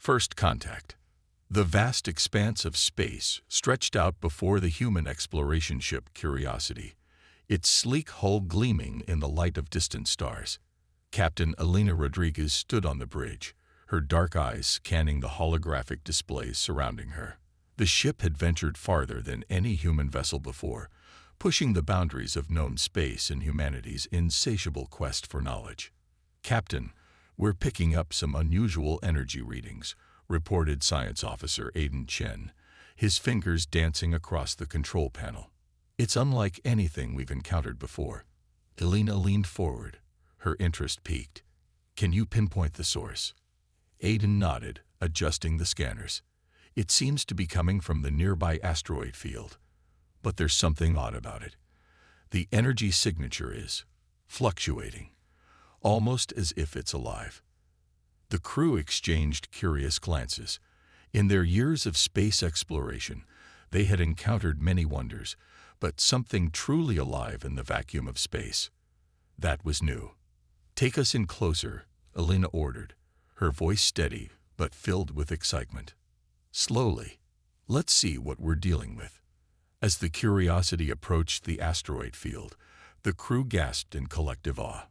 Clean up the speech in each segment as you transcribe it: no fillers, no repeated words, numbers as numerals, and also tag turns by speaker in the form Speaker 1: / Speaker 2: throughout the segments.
Speaker 1: First contact. The vast expanse of space stretched out before the human exploration ship Curiosity, its sleek hull gleaming in the light of distant stars. Captain Elena Rodriguez stood on the bridge, her dark eyes scanning the holographic displays surrounding her. The ship had ventured farther than any human vessel before, pushing the boundaries of known space and humanity's insatiable quest for knowledge. "Captain, we're picking up some unusual energy readings," reported Science Officer Aiden Chen, his fingers dancing across the control panel. "It's unlike anything we've encountered before." Elena leaned forward, her interest piqued. "Can you pinpoint the source?" Aiden nodded, adjusting the scanners. "It seems to be coming from the nearby asteroid field, but there's something odd about it. The energy signature is fluctuating, almost as if it's alive." The crew exchanged curious glances. In their years of space exploration, they had encountered many wonders, but something truly alive in the vacuum of space. That was new. "Take us in closer," Elena ordered, her voice steady but filled with excitement. "Slowly. Let's see what we're dealing with." As the Curiosity approached the asteroid field, the crew gasped in collective awe.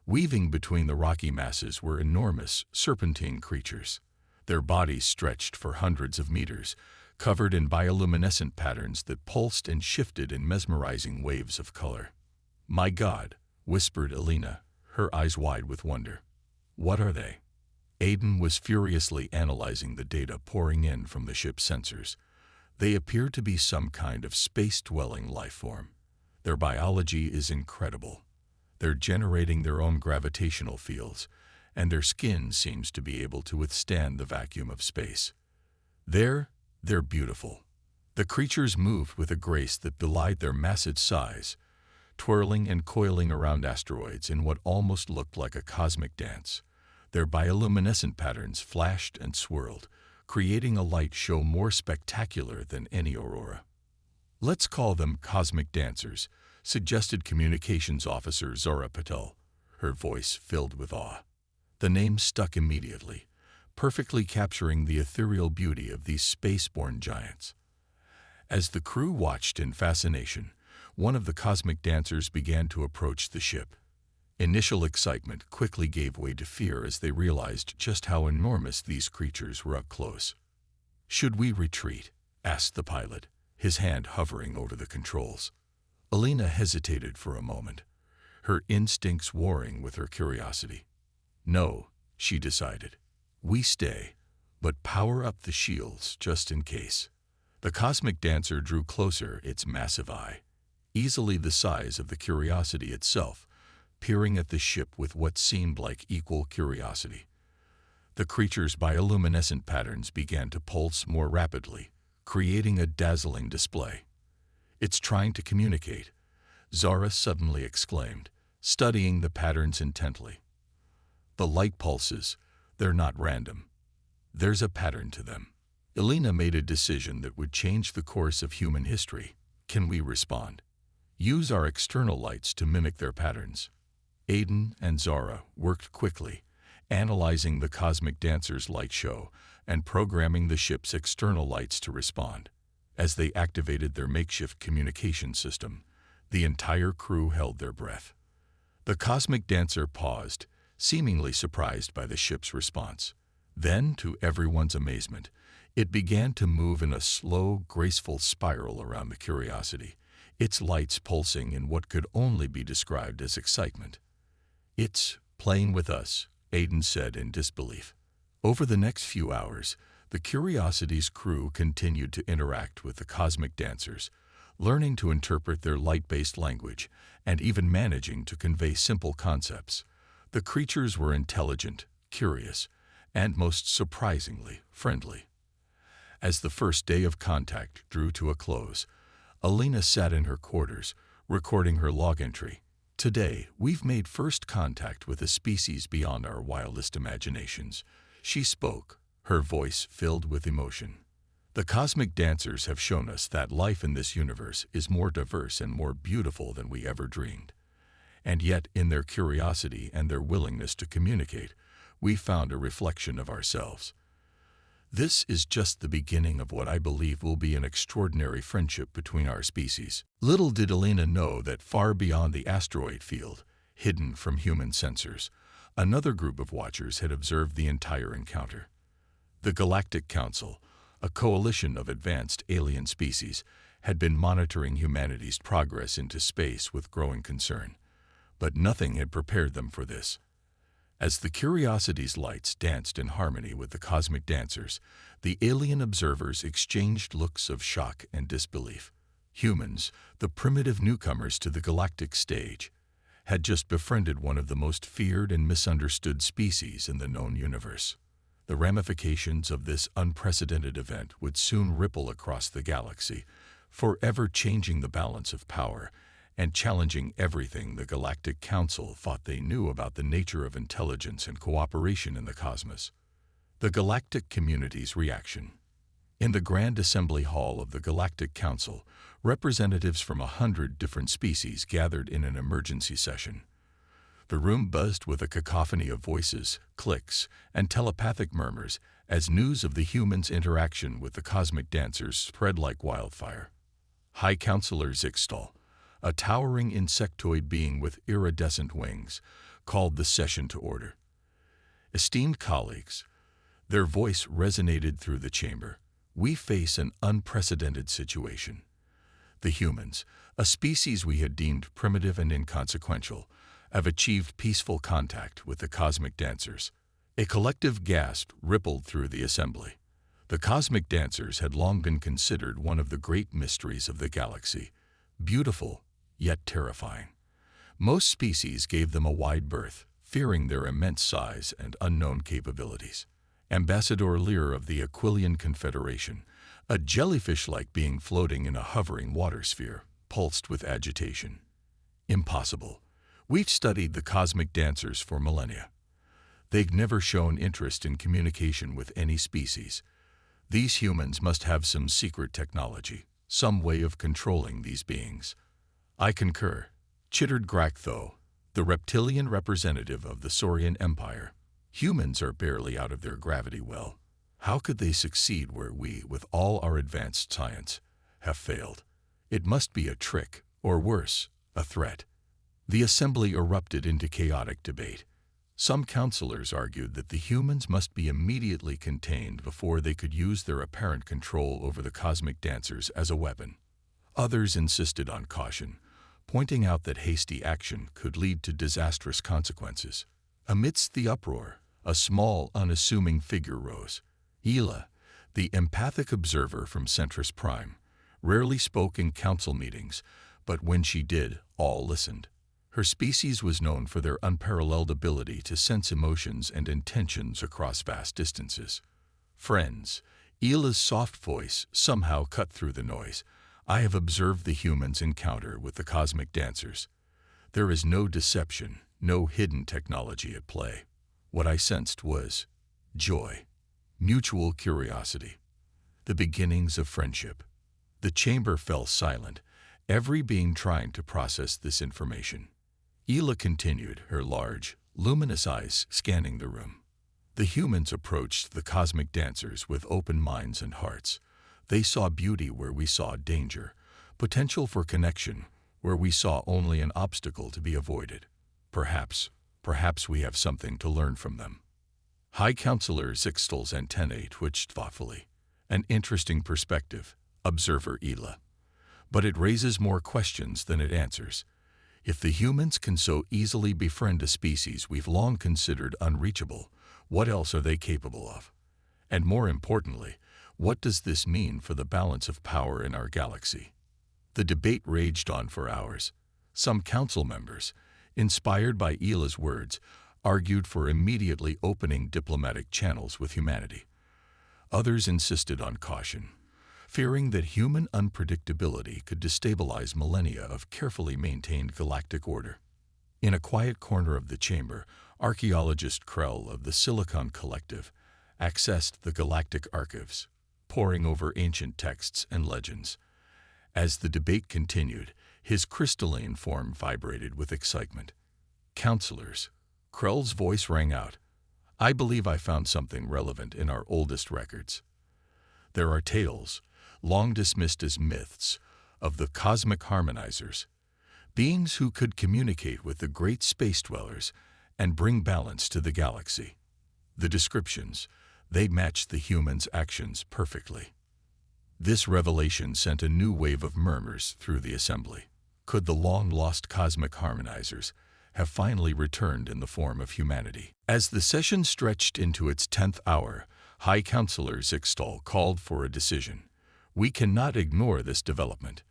Speaker 1: Weaving between the rocky masses were enormous, serpentine creatures. Their bodies stretched for hundreds of meters, covered in bioluminescent patterns that pulsed and shifted in mesmerizing waves of color. "My God," whispered Elena, her eyes wide with wonder. "What are they?" Aiden was furiously analyzing the data pouring in from the ship's sensors. They appear to be some kind of space-dwelling life form. Their biology is incredible. They're generating their own gravitational fields, and their skin seems to be able to withstand the vacuum of space. They're beautiful. The creatures moved with a grace that belied their massive size, twirling and coiling around asteroids in what almost looked like a cosmic dance. Their bioluminescent patterns flashed and swirled, creating a light show more spectacular than any aurora. "Let's call them cosmic dancers," suggested Communications Officer Zora Patel, her voice filled with awe. The name stuck immediately, perfectly capturing the ethereal beauty of these space-born giants. As the crew watched in fascination, one of the cosmic dancers began to approach the ship. Initial excitement quickly gave way to fear as they realized just how enormous these creatures were up close. "Should we retreat?" asked the pilot, his hand hovering over the controls. Elena hesitated for a moment, her instincts warring with her curiosity. "No," she decided. "We stay, but power up the shields just in case." The cosmic dancer drew closer, its massive eye, easily the size of the Curiosity itself, peering at the ship with what seemed like equal curiosity. The creature's bioluminescent patterns began to pulse more rapidly, creating a dazzling display. "It's trying to communicate," Zara suddenly exclaimed, studying the patterns intently. "The light pulses, they're not random. There's a pattern to them." Elena made a decision that would change the course of human history. "Can we respond? Use our external lights to mimic their patterns." Aiden and Zara worked quickly, analyzing the cosmic dancer's light show and programming the ship's external lights to respond. As they activated their makeshift communication system, the entire crew held their breath. The cosmic dancer paused, seemingly surprised by the ship's response. Then, to everyone's amazement, it began to move in a slow, graceful spiral around the Curiosity, its lights pulsing in what could only be described as excitement. "It's playing with us," Aiden said in disbelief. Over the next few hours, the Curiosity's crew continued to interact with the cosmic dancers, learning to interpret their light-based language and even managing to convey simple concepts. The creatures were intelligent, curious, and most surprisingly friendly. As the first day of contact drew to a close, Elena sat in her quarters, recording her log entry. "Today, we've made first contact with a species beyond our wildest imaginations," she spoke, her voice filled with emotion. "The cosmic dancers have shown us that life in this universe is more diverse and more beautiful than we ever dreamed. And yet, in their curiosity and their willingness to communicate, we found a reflection of ourselves. This is just the beginning of what I believe will be an extraordinary friendship between our species. Little did Elena know that far beyond the asteroid field, hidden from human sensors, another group of watchers had observed the entire encounter. The Galactic Council, a coalition of advanced alien species, had been monitoring humanity's progress into space with growing concern. But nothing had prepared them for this. As the Curiosity's lights danced in harmony with the cosmic dancers, the alien observers exchanged looks of shock and disbelief. Humans, the primitive newcomers to the galactic stage, had just befriended one of the most feared and misunderstood species in the known universe. The ramifications of this unprecedented event would soon ripple across the galaxy, forever changing the balance of power and challenging everything the Galactic Council thought they knew about the nature of intelligence and cooperation in the cosmos. The galactic community's reaction. In the Grand Assembly Hall of the Galactic Council, representatives from 100 different species gathered in an emergency session. The room buzzed with a cacophony of voices, clicks, and telepathic murmurs as news of the humans' interaction with the cosmic dancers spread like wildfire. High Counselor Zixtal, a towering insectoid being with iridescent wings, called the session to order. Esteemed colleagues, their voice resonated through the chamber. We face an unprecedented situation. The humans, a species we had deemed primitive and inconsequential, have achieved peaceful contact with the cosmic dancers. A collective gasp rippled through the assembly. The cosmic dancers had long been considered one of the great mysteries of the galaxy, beautiful yet terrifying. Most species gave them a wide berth, fearing their immense size and unknown capabilities. Ambassador Lear of the Aquilian Confederation, a jellyfish-like being floating in a hovering water sphere, pulsed with agitation. Impossible. We've studied the cosmic dancers for millennia. They've never shown interest in communication with any species. These humans must have some secret technology, some way of controlling these beings. I concur, chittered Graktho, the reptilian representative of the Saurian Empire. Humans are barely out of their gravity well. How could they succeed where we, with all our advanced science, have failed? It must be a trick, or worse, a threat. The assembly erupted into chaotic debate. Some counselors argued that the humans must be immediately contained before they could use their apparent control over the cosmic dancers as a weapon. Others insisted on caution, pointing out that hasty action could lead to disastrous consequences. Amidst the uproar, a small, unassuming figure rose. Hila, the empathic observer from Centris Prime, rarely spoke in council meetings, but when she did, all listened. Her species was known for their unparalleled ability to sense emotions and intentions across vast distances. Friends, Hila's soft voice somehow cut through the noise. I have observed the humans' encounter with the cosmic dancers. There is no deception, no hidden technology at play. What I sensed was joy, mutual curiosity, the beginnings of friendship. The chamber fell silent, every being trying to process this information. Hila continued, her large, luminous eyes scanning the room. The humans approached the cosmic dancers with open minds and hearts. They saw beauty where we saw danger, potential for connection where we saw only an obstacle to be avoided. Perhaps we have something to learn from them. High Counselor Zixtal's antennae twitched thoughtfully. An interesting perspective, observer Hila. But it raises more questions than it answers. If the humans can so easily befriend a species we've long considered unreachable, what else are they capable of? And more importantly, what does this mean for the balance of power in our galaxy? The debate raged on for hours. Some council members, inspired by Hila's words, argued for immediately opening diplomatic channels with humanity. Others insisted on caution, fearing that human unpredictability could destabilize millennia of carefully maintained galactic order. In a quiet corner of the chamber, archaeologist Krell of the Silicon Collective accessed the galactic archives, poring over ancient texts and legends. As the debate continued, his crystalline form vibrated with excitement. Counselors, Krell's voice rang out. I believe I found something relevant in our oldest records. There are tales, long dismissed as myths, of the cosmic harmonizers, beings who could communicate with the great space dwellers and bring balance to the galaxy. The descriptions, they matched the humans' actions perfectly. This revelation sent a new wave of murmurs through the assembly. Could the long-lost cosmic harmonizers have finally returned in the form of humanity? As the session stretched into its 10th hour, High Counselor Zixtal called for a decision. We cannot ignore this development.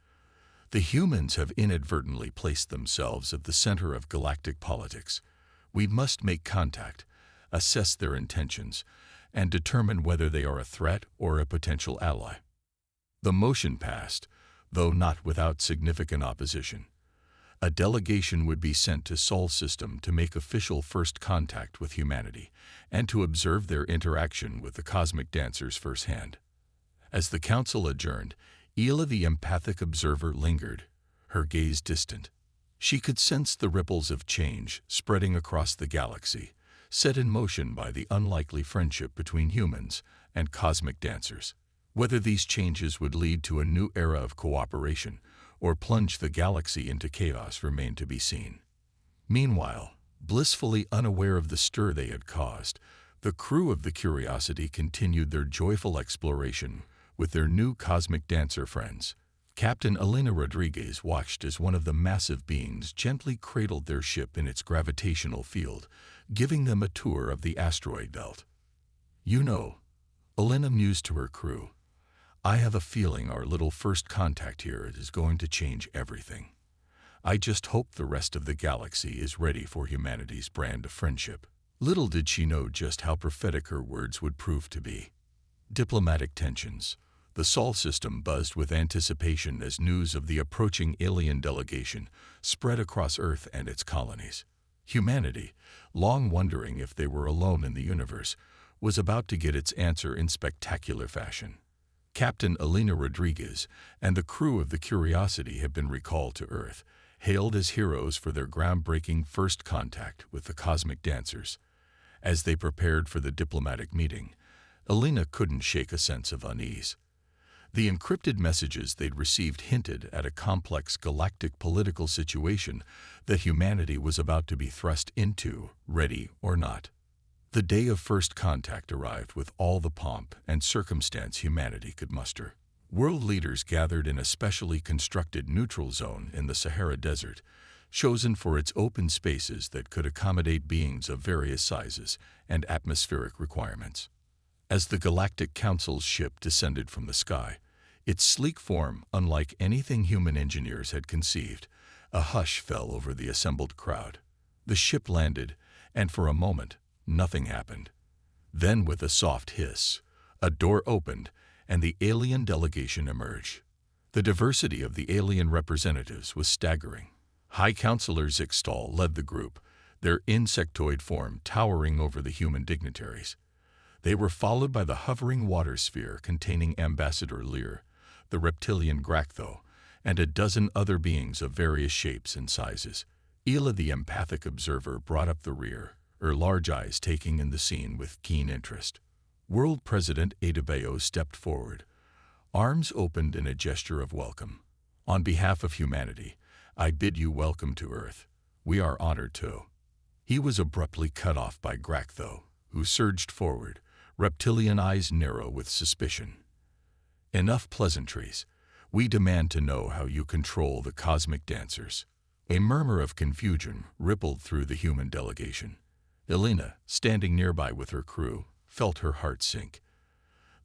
Speaker 1: The humans have inadvertently placed themselves at the center of galactic politics. We must make contact, assess their intentions, and determine whether they are a threat or a potential ally. The motion passed, though not without significant opposition. A delegation would be sent to Sol System to make official first contact with humanity and to observe their interaction with the cosmic dancers firsthand. As the council adjourned, Ela the empathic observer lingered, her gaze distant. She could sense the ripples of change spreading across the galaxy, set in motion by the unlikely friendship between humans and cosmic dancers. Whether these changes would lead to a new era of cooperation or plunge the galaxy into chaos remained to be seen. Meanwhile, blissfully unaware of the stir they had caused, the crew of the Curiosity continued their joyful exploration with their new cosmic dancer friends. Captain Elena Rodriguez watched as one of the massive beings gently cradled their ship in its gravitational field, giving them a tour of the asteroid belt. "You know," Elena mused to her crew, "I have a feeling our little first contact here is going to change everything. I just hope the rest of the galaxy is ready for humanity's brand of friendship." Little did she know just how prophetic her words would prove to be. Diplomatic tensions. The Sol System buzzed with anticipation as news of the approaching alien delegation spread across Earth and its colonies. Humanity, long wondering if they were alone in the universe, was about to get its answer in spectacular fashion. Captain Elena Rodriguez and the crew of the Curiosity had been recalled to Earth, hailed as heroes for their groundbreaking first contact with the cosmic dancers. As they prepared for the diplomatic meeting, Elena couldn't shake a sense of unease. The encrypted messages they'd received hinted at a complex galactic political situation that humanity was about to be thrust into, ready or not. The day of first contact arrived with all the pomp and circumstance humanity could muster. World leaders gathered in a specially constructed neutral zone in the Sahara Desert, chosen for its open spaces that could accommodate beings of various sizes and atmospheric requirements. As the Galactic Council's ship descended from the sky, its sleek form unlike anything human engineers had conceived, a hush fell over the assembled crowd. The ship landed, and for a moment, nothing happened. Then, with a soft hiss, a door opened, and the alien delegation emerged. The diversity of the alien representatives was staggering. High Counselor Zixtal led the group, their insectoid form towering over the human dignitaries. They were followed by the hovering water sphere containing Ambassador Lear, the reptilian Graktho, and a dozen other beings of various shapes and sizes. Ela the empathic observer brought up the rear, her large eyes taking in the scene with keen interest. World President Adebayo stepped forward, arms opened in a gesture of welcome. "On behalf of humanity, I bid you welcome to Earth. We are honored to." He was abruptly cut off by Graktho, who surged forward, reptilian eyes narrow with suspicion. "Enough pleasantries. We demand to know how you control the cosmic dancers." A murmur of confusion rippled through the human delegation. Elena, standing nearby with her crew, felt her heart sink.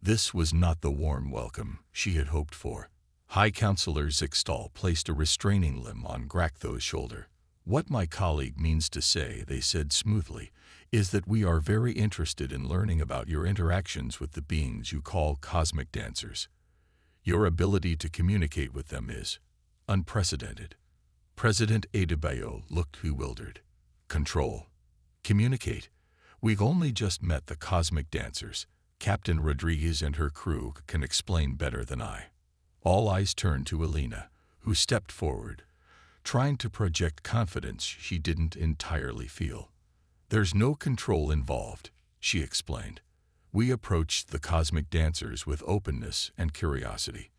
Speaker 1: This was not the warm welcome she had hoped for. High Counselor Zixtal placed a restraining limb on Graktho's shoulder. "What my colleague means to say," they said smoothly, "is that we are very interested in learning about your interactions with the beings you call cosmic dancers. Your ability to communicate with them is unprecedented." President Adebayo looked bewildered. "Control. Communicate. We've only just met the cosmic dancers. Captain Rodriguez and her crew can explain better than I." All eyes turned to Elena, who stepped forward, trying to project confidence she didn't entirely feel. "There's no control involved. she explained. We approached the cosmic dancers with openness and curiosity.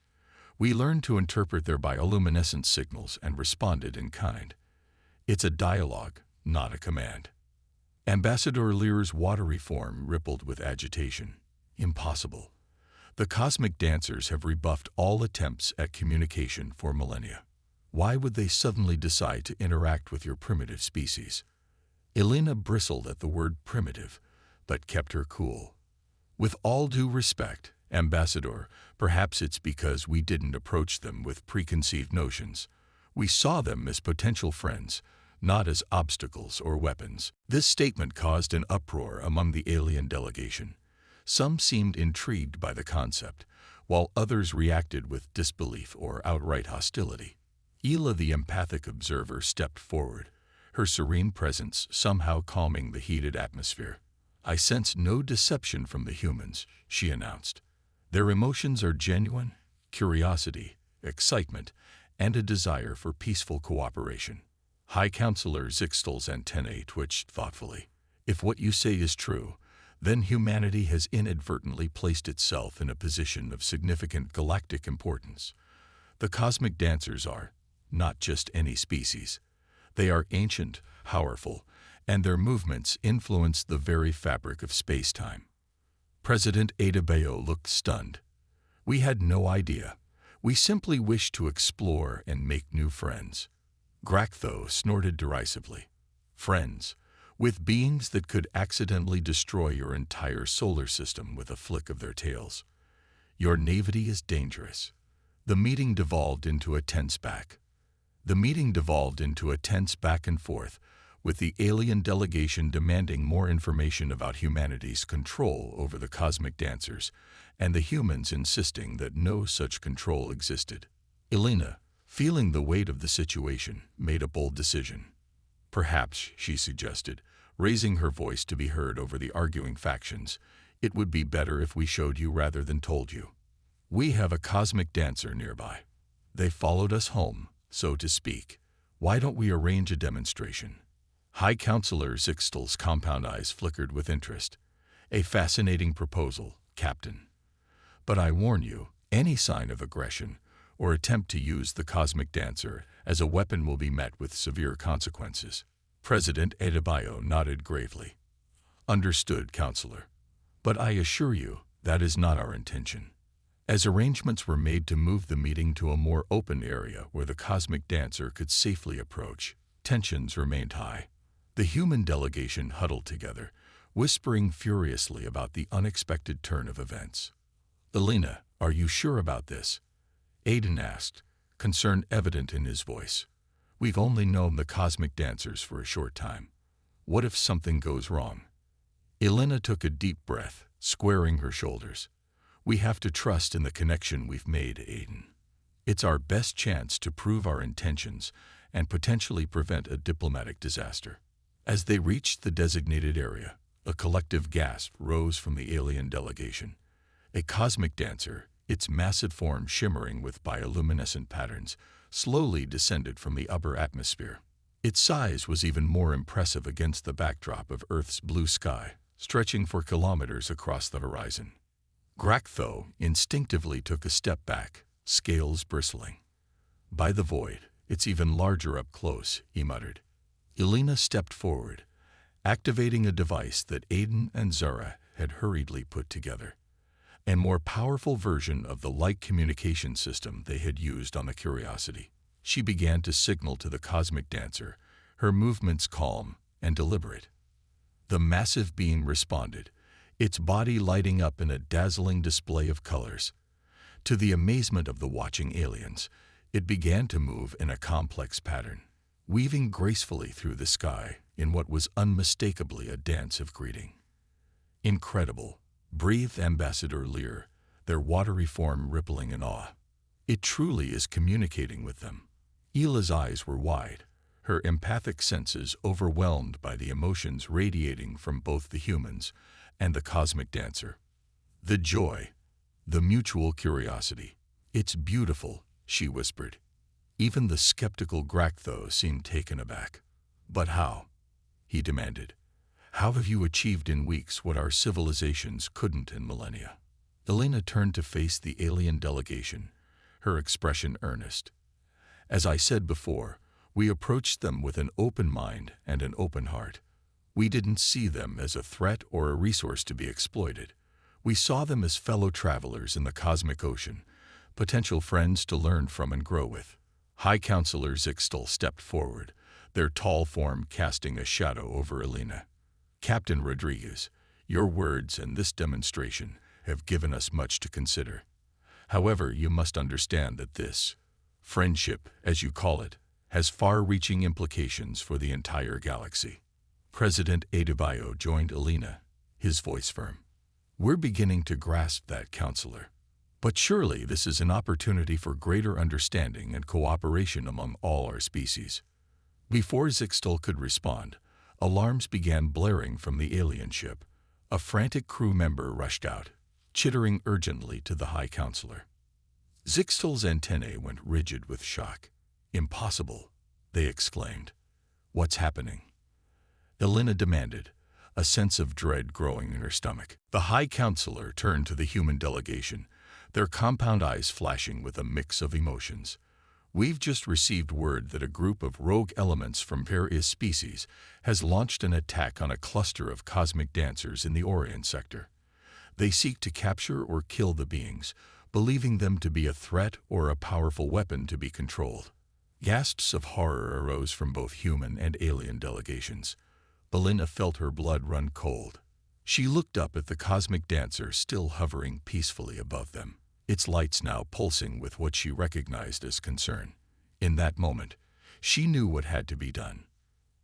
Speaker 1: We learned to interpret their bioluminescent signals and responded in kind. It's a dialogue, not a command. Ambassador Lear's watery form rippled with agitation. Impossible. The cosmic dancers have rebuffed all attempts at communication for millennia. Why would they suddenly decide to interact with your primitive species? Elena bristled at the word primitive, but kept her cool. With all due respect, Ambassador, perhaps it's because we didn't approach them with preconceived notions. We saw them as potential friends, not as obstacles or weapons. This statement caused an uproar among the alien delegation. Some seemed intrigued by the concept, while others reacted with disbelief or outright hostility. Ela, the empathic observer, stepped forward, her serene presence somehow calming the heated atmosphere. I sense no deception from the humans, she announced. Their emotions are genuine, curiosity, excitement, and a desire for peaceful cooperation. High Counselor Zixtal's antennae twitched thoughtfully. If what you say is true, then humanity has inadvertently placed itself in a position of significant galactic importance. The cosmic dancers are not just any species. They are ancient, powerful, and their movements influence the very fabric of space-time. President Adebayo looked stunned. We had no idea. We simply wished to explore and make new friends. Graktho snorted derisively. Friends, with beings that could accidentally destroy your entire solar system with a flick of their tails. Your naivety is dangerous. The meeting devolved into a tense back and forth, with the alien delegation demanding more information about humanity's control over the cosmic dancers, and the humans insisting that no such control existed. Elena, feeling the weight of the situation, made a bold decision. Perhaps, she suggested, raising her voice to be heard over the arguing factions, it would be better if we showed you rather than told you. We have a cosmic dancer nearby. They followed us home, so to speak. Why don't we arrange a demonstration? High Counselor Zixtal's compound eyes flickered with interest. A fascinating proposal, Captain. But I warn you, any sign of aggression or attempt to use the cosmic dancer as a weapon will be met with severe consequences. President Adebayo nodded gravely. Understood, Counselor. But I assure you, that is not our intention. As arrangements were made to move the meeting to a more open area where the cosmic dancer could safely approach, tensions remained high. The human delegation huddled together, whispering furiously about the unexpected turn of events. Elena, are you sure about this? Aiden asked, concern evident in his voice. We've only known the cosmic dancers for a short time. What if something goes wrong? Elena took a deep breath, squaring her shoulders. We have to trust in the connection we've made, Aiden. It's our best chance to prove our intentions and potentially prevent a diplomatic disaster. As they reached the designated area, a collective gasp rose from the alien delegation. A cosmic dancer, its massive form shimmering with bioluminescent patterns, slowly descended from the upper atmosphere. Its size was even more impressive against the backdrop of Earth's blue sky, stretching for kilometers across the horizon. Graktho instinctively took a step back, scales bristling. By the void, it's even larger up close, he muttered. Elena stepped forward, activating a device that Aiden and Zara had hurriedly put together. A more powerful version of the light communication system they had used on the Curiosity. She began to signal to the cosmic dancer, her movements calm and deliberate. The massive being responded, its body lighting up in a dazzling display of colors. To the amazement of the watching aliens, it began to move in a complex pattern, weaving gracefully through the sky in what was unmistakably a dance of greeting. Incredible, breathed Ambassador Lear, their watery form rippling in awe. It truly is communicating with them. Ela's eyes were wide, her empathic senses overwhelmed by the emotions radiating from both the humans and the cosmic dancer. The joy, the mutual curiosity. It's beautiful, she whispered. Even the skeptical Graktho seemed taken aback. But how? He demanded. How have you achieved in weeks what our civilizations couldn't in millennia? Elena turned to face the alien delegation, her expression earnest. As I said before, we approached them with an open mind and an open heart. We didn't see them as a threat or a resource to be exploited. We saw them as fellow travelers in the cosmic ocean, potential friends to learn from and grow with. High Counselor Zixtal stepped forward, their tall form casting a shadow over Elena. Captain Rodriguez, your words and this demonstration have given us much to consider. However, you must understand that this friendship, as you call it, has far-reaching implications for the entire galaxy. President Adebayo joined Elena, his voice firm. We're beginning to grasp that, Counselor. But surely this is an opportunity for greater understanding and cooperation among all our species. Before Zixtal could respond, alarms began blaring from the alien ship. A frantic crew member rushed out, chittering urgently to the High Counselor. Zixtal's antennae went rigid with shock. Impossible, they exclaimed. What's happening? Elena demanded, a sense of dread growing in her stomach. The High Counselor turned to the human delegation, their compound eyes flashing with a mix of emotions. We've just received word that a group of rogue elements from various species has launched an attack on a cluster of cosmic dancers in the Orient sector. They seek to capture or kill the beings, believing them to be a threat or a powerful weapon to be controlled. Gasps of horror arose from both human and alien delegations. Elena felt her blood run cold. She looked up at the cosmic dancer still hovering peacefully above them, its lights now pulsing with what she recognized as concern. In that moment, she knew what had to be done.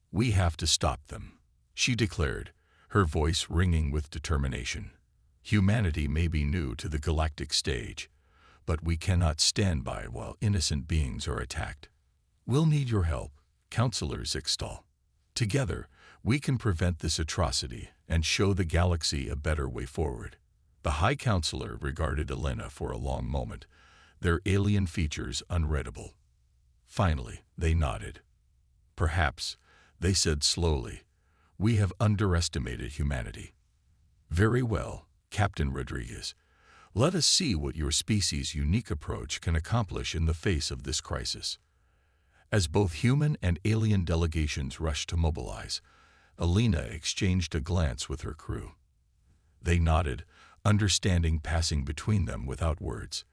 Speaker 1: We have to stop them, she declared, her voice ringing with determination. Humanity may be new to the galactic stage, but we cannot stand by while innocent beings are attacked. We'll need your help, Counselor Zixtal. Together, we can prevent this atrocity and show the galaxy a better way forward. The High Counselor regarded Elena for a long moment, their alien features unreadable. Finally, they nodded. Perhaps, they said slowly, we have underestimated humanity. Very well, Captain Rodriguez. Let us see what your species' unique approach can accomplish in the face of this crisis. As both human and alien delegations rushed to mobilize, Elena exchanged a glance with her crew. They nodded, understanding passing between them without words.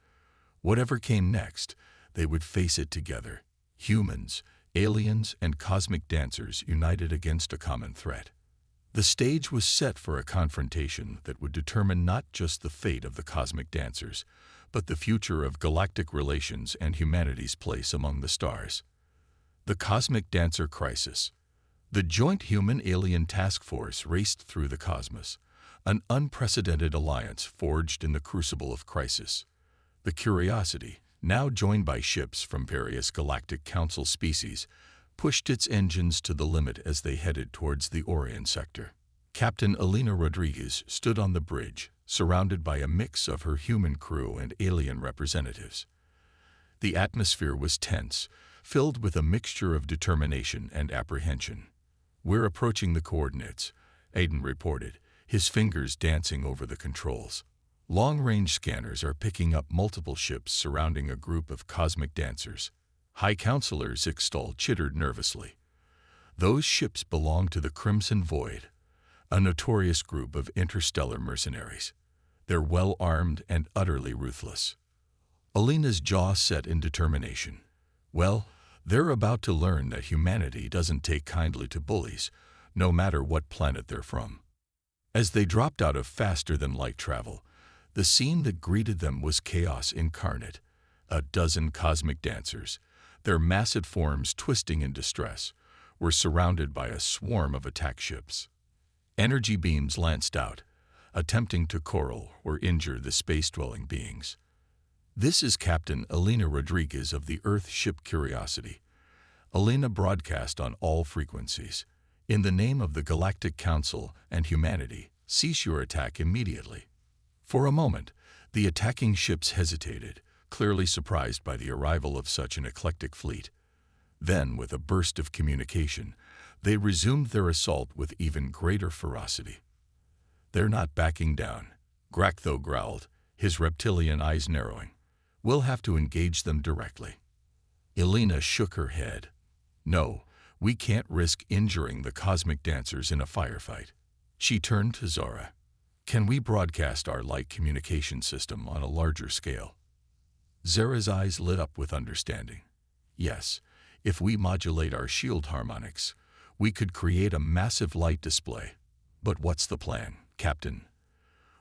Speaker 1: Whatever came next, they would face it together. Humans, aliens, and cosmic dancers united against a common threat. The stage was set for a confrontation that would determine not just the fate of the cosmic dancers, but the future of galactic relations and humanity's place among the stars. The Cosmic Dancer Crisis. The Joint Human-Alien Task Force raced through the cosmos, an unprecedented alliance forged in the crucible of crisis. The Curiosity, now joined by ships from various Galactic Council species, pushed its engines to the limit as they headed towards the Orient sector. Captain Elena Rodriguez stood on the bridge, surrounded by a mix of her human crew and alien representatives. The atmosphere was tense, filled with a mixture of determination and apprehension. We're approaching the coordinates, Aiden reported, his fingers dancing over the controls. Long-range scanners are picking up multiple ships surrounding a group of cosmic dancers. High Counselor Zixtal chittered nervously. Those ships belong to the Crimson Void, a notorious group of interstellar mercenaries. They're well-armed and utterly ruthless. Elena's jaw set in determination. Well, they're about to learn that humanity doesn't take kindly to bullies, no matter what planet they're from. As they dropped out of faster-than-light travel, the scene that greeted them was chaos incarnate. A dozen cosmic dancers, their massive forms twisting in distress, were surrounded by a swarm of attack ships. Energy beams lanced out, attempting to corral or injure the space-dwelling beings. This is Captain Elena Rodriguez of the Earth ship Curiosity. Elena broadcast on all frequencies. In the name of the Galactic Council and humanity, cease your attack immediately. For a moment, the attacking ships hesitated, clearly surprised by the arrival of such an eclectic fleet. Then, with a burst of communication, They resumed their assault with even greater ferocity. "They're not backing down," Graktho growled, his reptilian eyes narrowing. "We'll have to engage them directly." Elena shook her head. "No, we can't risk injuring the cosmic dancers in a firefight." She turned to Zara. "Can we broadcast our light communication system on a larger scale?" Zara's eyes lit up with understanding. "Yes, if we modulate our shield harmonics, we could create a massive light display. But what's the plan, Captain?"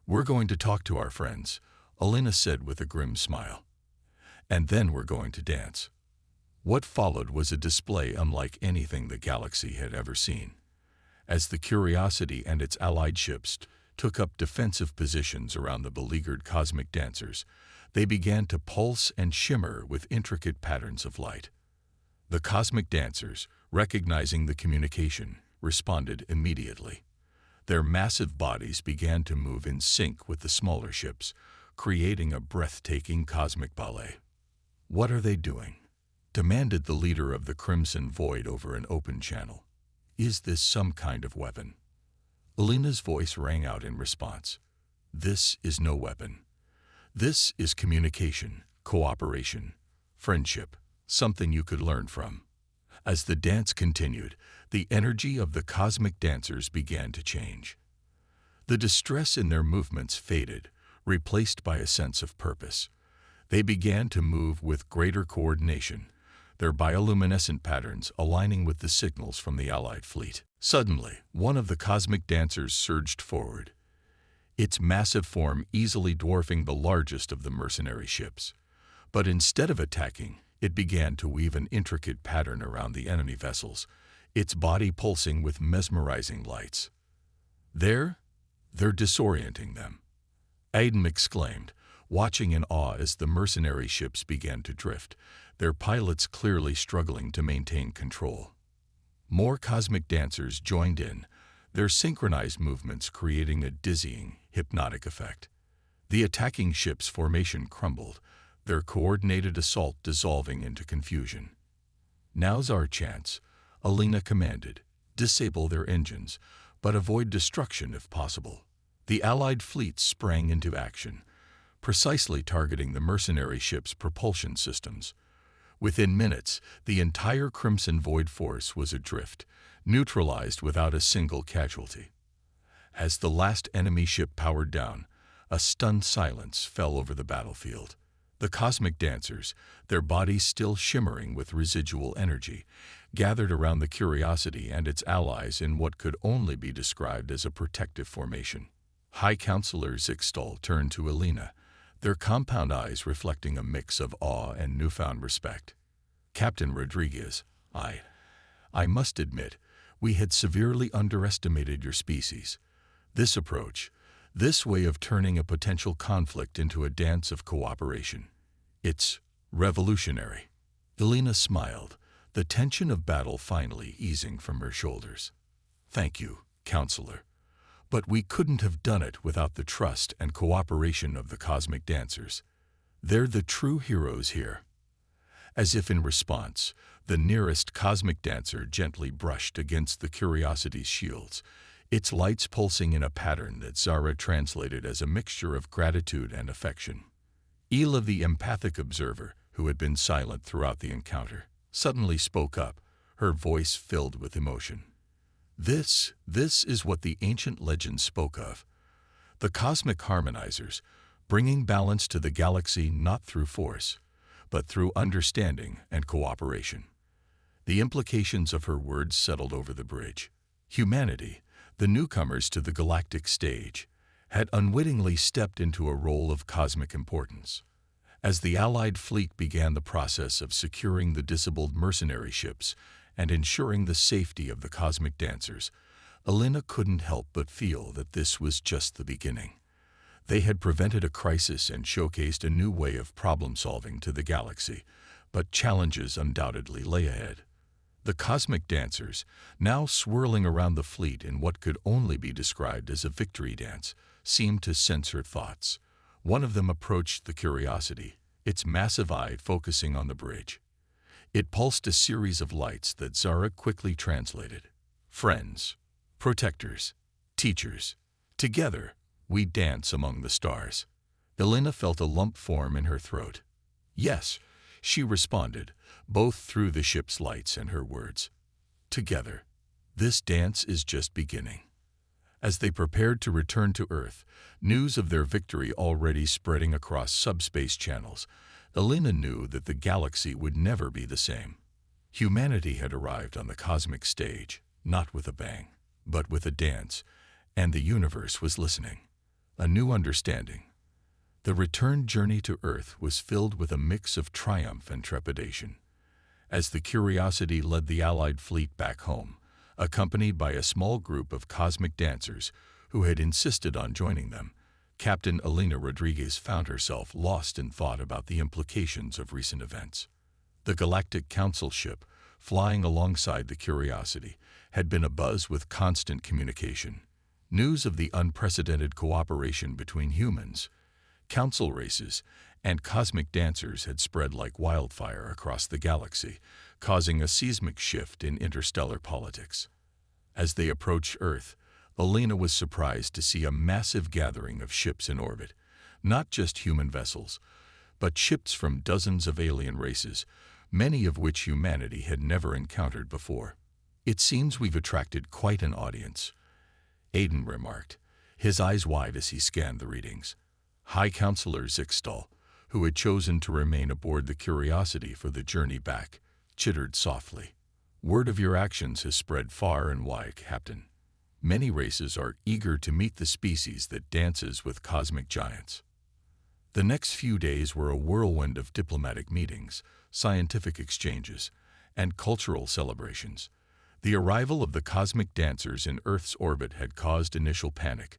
Speaker 1: "We're going to talk to our friends," Elena said with a grim smile. "And then we're going to dance." What followed was a display unlike anything the galaxy had ever seen. As the Curiosity and its allied ships took up defensive positions around the beleaguered cosmic dancers, they began to pulse and shimmer with intricate patterns of light. The cosmic dancers, recognizing the communication, responded immediately. Their massive bodies began to move in sync with the smaller ships, creating a breathtaking cosmic ballet. "What are they doing?" demanded the leader of the Crimson Void over an open channel. "Is this some kind of weapon?" Elena's voice rang out in response. "This is no weapon. This is communication, cooperation, friendship, something you could learn from." As the dance continued, the energy of the cosmic dancers began to change. The distress in their movements faded, replaced by a sense of purpose. They began to move with greater coordination, their bioluminescent patterns aligning with the signals from the Allied fleet. Suddenly, one of the cosmic dancers surged forward, its massive form easily dwarfing the largest of the mercenary ships. But instead of attacking, it began to weave an intricate pattern around the enemy vessels, its body pulsing with mesmerizing lights. "They're disorienting them," Aiden exclaimed, watching in awe as the mercenary ships began to drift, their pilots clearly struggling to maintain control. More cosmic dancers joined in, their synchronized movements creating a dizzying, hypnotic effect. The attacking ships' formation crumbled, their coordinated assault dissolving into confusion. "Now's our chance," Elena commanded. "Disable their engines, but avoid destruction if possible." The Allied fleet sprang into action, precisely targeting the mercenary ships' propulsion systems. Within minutes, the entire Crimson Void force was adrift, neutralized without a single casualty. As the last enemy ship powered down, a stunned silence fell over the battlefield. The cosmic dancers, their bodies still shimmering with residual energy, gathered around the Curiosity and its allies in what could only be described as a protective formation. High Counselor Zixtal turned to Elena, their compound eyes reflecting a mix of awe and newfound respect. "Captain Rodriguez, I must admit, we had severely underestimated your species. This approach, this way of turning a potential conflict into a dance of cooperation, it's revolutionary." Elena smiled, the tension of battle finally easing from her shoulders. "Thank you, Counselor. But we couldn't have done it without the trust and cooperation of the cosmic dancers. They're the true heroes here." As if in response, the nearest cosmic dancer gently brushed against the Curiosity's shields, its lights pulsing in a pattern that Zara translated as a mixture of gratitude and affection. Ela, the empathic observer, who had been silent throughout the encounter, suddenly spoke up, her voice filled with emotion. This is what the ancient legends spoke of. The cosmic harmonizers, bringing balance to the galaxy not through force, but through understanding and cooperation." The implications of her words settled over the bridge. Humanity, the newcomers to the galactic stage, had unwittingly stepped into a role of cosmic importance. As the Allied fleet began the process of securing the disabled mercenary ships and ensuring the safety of the cosmic dancers, Elena couldn't help but feel that this was just the beginning. They had prevented a crisis and showcased a new way of problem-solving to the galaxy, but challenges undoubtedly lay ahead. The cosmic dancers, now swirling around the fleet in what could only be described as a victory dance, seemed to sense her thoughts. One of them approached the Curiosity, its massive eye focusing on the bridge. It pulsed a series of lights that Zara quickly translated. Friends, protectors, teachers, together we dance among the stars. Elena felt a lump form in her throat. Yes, she responded, both through the ship's lights and her words. Together. This dance is just beginning. As they prepared to return to Earth, news of their victory already spreading across subspace channels, Elena knew that the galaxy would never be the same. Humanity had arrived on the cosmic stage, not with a bang, but with a dance, and the universe was listening. A new understanding. The return journey to Earth was filled with a mix of triumph and trepidation. As the Curiosity led the Allied fleet back home, accompanied by a small group of cosmic dancers who had insisted on joining them, Captain Elena Rodriguez found herself lost in thought about the implications of recent events. The Galactic Council ship, flying alongside the Curiosity, had been abuzz with constant communication. News of the unprecedented cooperation between humans, council races, and cosmic dancers had spread like wildfire across the galaxy, causing a seismic shift in interstellar politics. As they approached Earth, Elena was surprised to see a massive gathering of ships in orbit, not just human vessels, but ships from dozens of alien races, many of which humanity had never encountered before. "It seems we've attracted quite an audience," Aiden remarked, his eyes wide as he scanned the readings. High Counselor Zixtal, who had chosen to remain aboard the Curiosity for the journey back, chittered softly. "Word of your actions has spread far and wide, Captain. Many races are eager to meet the species that dances with cosmic giants." The next few days were a whirlwind of diplomatic meetings, scientific exchanges, and cultural celebrations. The arrival of the cosmic dancers in Earth's orbit had caused initial panic,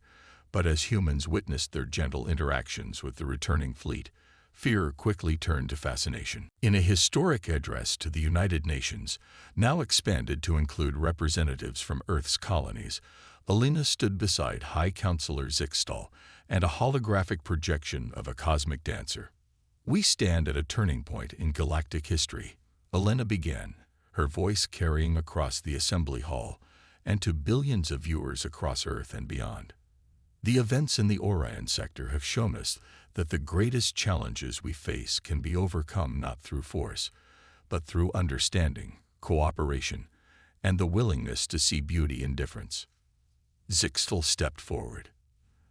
Speaker 1: but as humans witnessed their gentle interactions with the returning fleet, fear quickly turned to fascination. In a historic address to the United Nations, now expanded to include representatives from Earth's colonies, Elena stood beside High Counselor Zixtal and a holographic projection of a cosmic dancer. "We stand at a turning point in galactic history," Elena began, her voice carrying across the assembly hall and to billions of viewers across Earth and beyond. "The events in the Orion sector have shown us that the greatest challenges we face can be overcome not through force, but through understanding, cooperation, and the willingness to see beauty in difference." Zixtal stepped forward.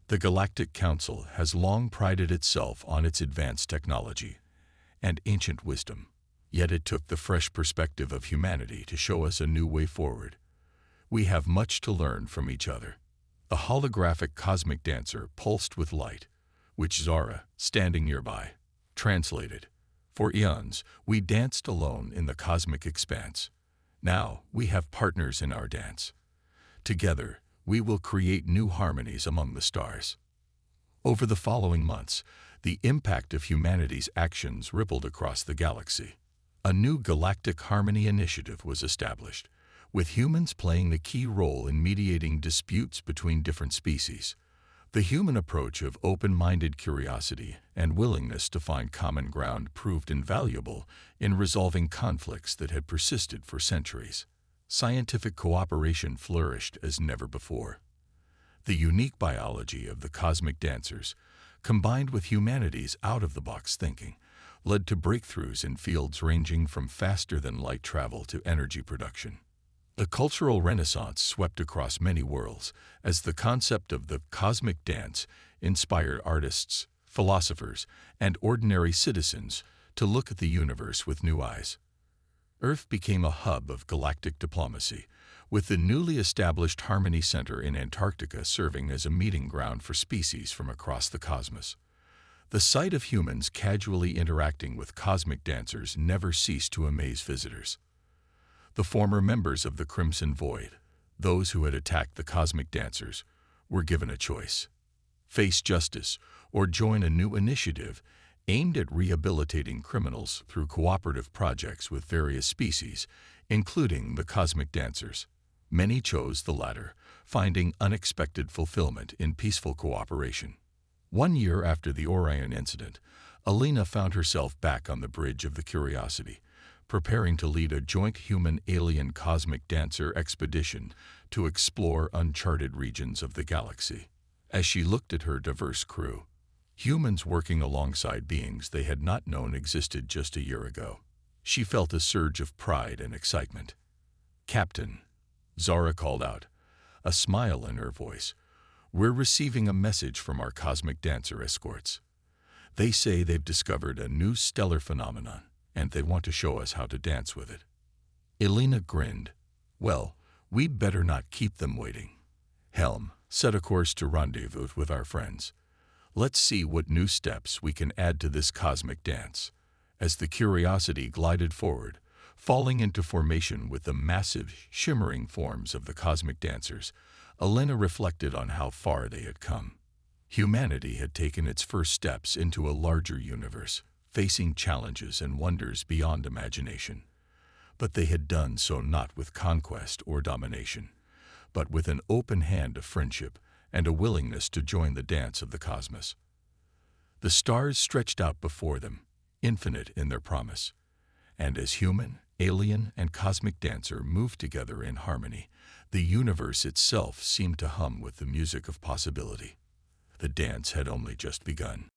Speaker 1: "The Galactic Council has long prided itself on its advanced technology and ancient wisdom, yet it took the fresh perspective of humanity to show us a new way forward. We have much to learn from each other." A holographic cosmic dancer pulsed with light, which Zara, standing nearby, translated. "For eons, we danced alone in the cosmic expanse. Now we have partners in our dance. Together, we will create new harmonies among the stars." Over the following months, the impact of humanity's actions rippled across the galaxy. A new Galactic Harmony Initiative was established, with humans playing the key role in mediating disputes between different species. The human approach of open-minded curiosity and willingness to find common ground proved invaluable in resolving conflicts that had persisted for centuries. Scientific cooperation flourished as never before. The unique biology of the cosmic dancers, combined with humanity's out-of-the-box thinking, led to breakthroughs in fields ranging from faster-than-light travel to energy production. A cultural renaissance swept across many worlds as the concept of the cosmic dance inspired artists, philosophers, and ordinary citizens to look at the universe with new eyes. Earth became a hub of galactic diplomacy, with the newly established Harmony Center in Antarctica serving as a meeting ground for species from across the cosmos. The sight of humans casually interacting with cosmic dancers never ceased to amaze visitors. The former members of the Crimson Void, those who had attacked the cosmic dancers, were given a choice: face justice or join a new initiative aimed at rehabilitating criminals through cooperative projects with various species, including the cosmic dancers. Many chose the latter, finding unexpected fulfillment in peaceful cooperation. 1 year after the Orion incident, Elena found herself back on the bridge of the Curiosity, preparing to lead a joint human-alien cosmic dancer expedition to explore uncharted regions of the galaxy. As she looked at her diverse crew, humans working alongside beings they had not known existed just a year ago, she felt a surge of pride and excitement. "Captain," Zara called out, a smile in her voice, "we're receiving a message from our cosmic dancer escorts. They say they've discovered a new stellar phenomenon, and they want to show us how to dance with it." Elena grinned. "Well, we'd better not keep them waiting. Helm, set a course to rendezvous with our friends. Let's see what new steps we can add to this cosmic dance." As the Curiosity glided forward, falling into formation with the massive, shimmering forms of the cosmic dancers, Elena reflected on how far they had come. Humanity had taken its first steps into a larger universe, facing challenges and wonders beyond imagination. But they had done so not with conquest or domination, but with an open hand of friendship and a willingness to join the dance of the cosmos. The stars stretched out before them, infinite in their promise, and as human, alien, and cosmic dancer moved together in harmony, the universe itself seemed to hum with the music of possibility. The dance had only just begun.